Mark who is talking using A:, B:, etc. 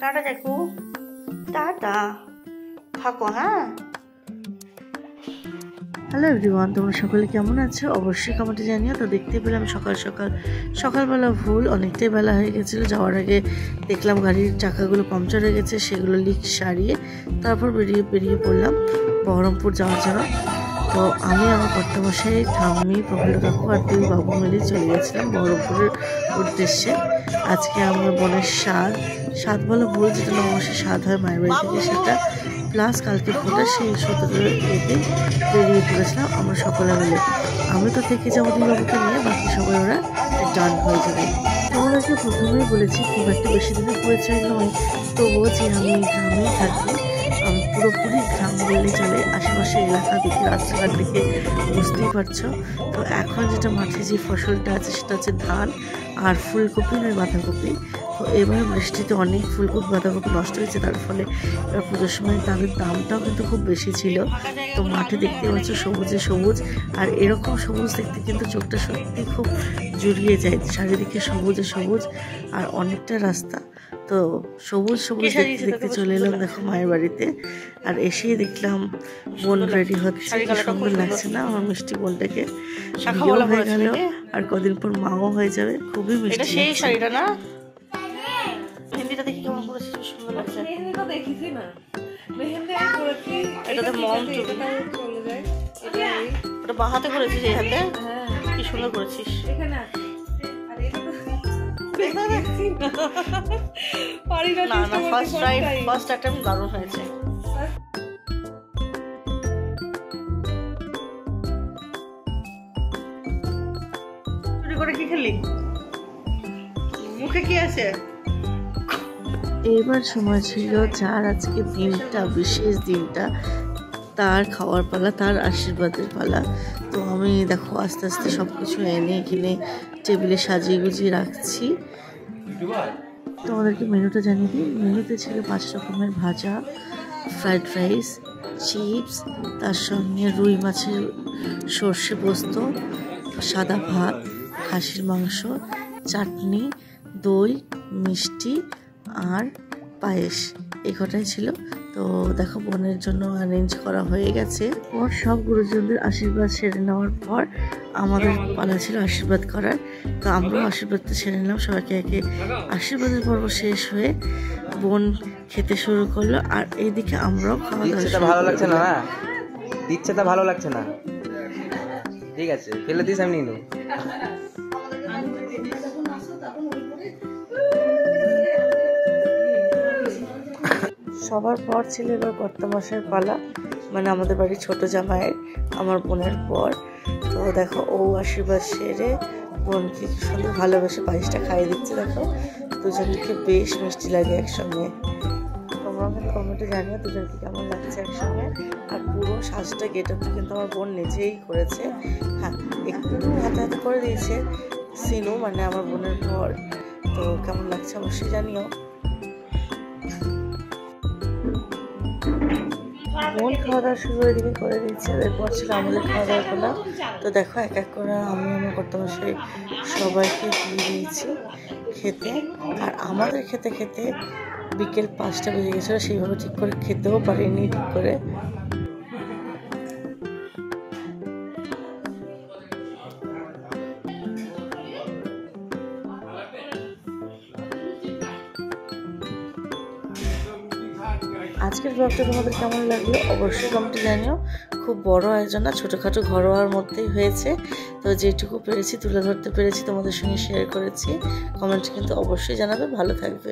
A: Tata দেখো, tata, থাকো। হ্যাঁ, হ্যালো এভরিওয়ান, তোমরা সকলে কেমন আছো? অবশ্যই কমেন্টে জানিও। তো দেখতে পেলাম সকালবেলা ভুল, অনেকটাই বেলা হয়ে গেছিলো। যাওয়ার আগে দেখলাম গাড়ির চাকাগুলো পাংচার হয়ে গেছে, সেগুলো লিক সারিয়ে তারপর বেরিয়ে পড়লাম বহরমপুর যাওয়ার জন্য। তো আমি আমার কর্তামশাই, ঠাম্মি, প্রফুল্ল কাকু আর দুই বাবু মিলে চলে গেছিলাম বহরমপুরের উদ্দেশ্যে। আজকে আমার বোনের স্বাদ বলা ভুল, যেটা নবমাসের স্বাদ হয় মায়ের বাড়ি থেকে, সেটা প্লাস কালকে ফোটা, সেই 17 এতে বেরিয়ে পড়েছিলাম আমরা সকলে মিলে। আমি তো থেকে যাবো দুই বাবুকে নিয়ে, বাকি সবাই ওরা জয়েন হয়ে যাবে। তোমাদেরকে প্রথমেই বলেছি খুব একটা বেশি দিনের পরিচয় নয়, তবুও যে আমি গ্রামেই থাকি, আমি পুরোপুরি গ্রাম বললেই চলে। আশেপাশের এলাকা দেখে, রাস্তাঘাট দেখে বুঝতেই পারছো। তো এখন যেটা মাঠে যে ফসলটা আছে সেটা হচ্ছে ধান আর ফুলকপি নয় বাঁধাকপি। তো এবার বৃষ্টিতে অনেক ফুলকপি বাঁধাকপি নষ্ট হয়েছে, তার ফলে এবার পুজোর সময় তাদের দামটাও কিন্তু খুব বেশি ছিল। তো মাঠে দেখতে পাচ্ছ সবুজে সবুজ, আর এরকম সবুজ দেখতে কিন্তু চোখটা সত্যি খুব জুড়িয়ে যায়। চারিদিকে সবুজে সবুজ আর অনেকটা রাস্তা। তো সবুজ দেখতে দেখতে চলে এলাম দেখো মায়ের বাড়িতে। আর এসেই দেখলাম বোন রেডি হচ্ছে, কি সুন্দর লাগছে না আমার মিষ্টি বোনটাকে। বিয়েও হয়ে গেল আর কদিন পর মাও হয়ে যাবে, খুবই মিষ্টি। সেই শাড়িটা না, মেহেন্দিটা দেখি কেমন করেছিস, সুন্দর লাগছে। মেহেন্দিটা দেখিছি না, মেহেন্দি আমি করেছি এটাতে মম চলে যায়, ওটা বাঁ হাতে করেছিস এই হাতে। কি সুন্দর করেছিস। এখানে আর এটা না না, ফার্স্ট অ্যাটেম্প দারুণ হয়েছে। চুরি করে কি খেলি, মুখে কি আছে? এবার সময় ছিল যার আজকে দিনটা, বিশেষ দিনটা, তার খাওয়ার পালা, তার আশীর্বাদের পালা। তো আমি দেখো আস্তে আস্তে সব কিছু এনে এখানে টেবিলে সাজিয়ে গুজিয়ে রাখছি। তোমাদেরকে মেনুটা জানিয়ে দিই। মেনুতে ছিল 5 রকমের ভাজা, ফ্রাইড রাইস, চিপস, তার সঙ্গে রুই মাছের সর্ষে পোস্ত, সাদা ভাত, খাসির মাংস, চাটনি, দই, মিষ্টি আর পায়েস, এই কটাই ছিল। তো দেখো বোনের জন্য অ্যারেঞ্জ করা হয়ে গেছে। ওর সব গুরুজনদের আশীর্বাদ সেরে নেওয়ার পর আমাদের পালা ছিল আশীর্বাদ করার। তো আমরাও আশীর্বাদটা সেরে নিলাম, সবাইকে একে আশীর্বাদের পর্ব শেষ হয়ে বোন খেতে শুরু করলো। আর এইদিকে আমরাও খাওয়া দাওয়া।
B: ভালো লাগছে না, দিচ্ছে তা ভালো লাগছে না, ঠিক আছে ফেলে দিস, আমি নিয়ে
A: সবার পর ছিল এবার কর্তামশাইয়ের পালা, মানে আমাদের বাড়ির ছোট জামাইয়ের, আমার বোনের পর। তো দেখো ও আশীর্বাদ সেরে বোনকে কি সুন্দর ভালোবেসে পায়েসটা খাইয়ে দিচ্ছে। দেখো দুজনকে বেশ মিষ্টি লাগে একসঙ্গে। তোমরা কিন্তু কমেন্টে জানিও দুজনকে কেমন লাগছে একসঙ্গে। আর পুরো সাজটা গেটআপটা কিন্তু আমার বোন নিজেই করেছে। হ্যাঁ, একটু হাতে করে দিয়েছে সিনু, মানে আমার বোনের পর। তো কেমন লাগছে অবশ্যই জানিও। বোন খাওয়া দাওয়া শুরু ওইদিকে করে দিচ্ছে, এরপর ছিল আমাদের খাওয়া দাওয়া করা। তো দেখো এক এক করে আমি আমার কর্তামশাই সবাইকে দিয়ে দিয়েছি খেতে। আর আমাদের খেতে খেতে বিকেল 5টা বেজে গেছিলো, সেইভাবে ঠিক করে খেতেও পারিনি ঠিক করে। আজকের ব্লগটা তোমাদের কেমন লাগলো অবশ্যই কমেন্টে জানিও। খুব বড় আয়োজন না, ছোটোখাটো ঘরোয়ার মধ্যেই হয়েছে। তো যেটুকু পেরেছি তুলে ধরতে পেরেছি তোমাদের সঙ্গে শেয়ার করেছি। কমেন্টে কিন্তু অবশ্যই জানাবে। ভালো থাকবে।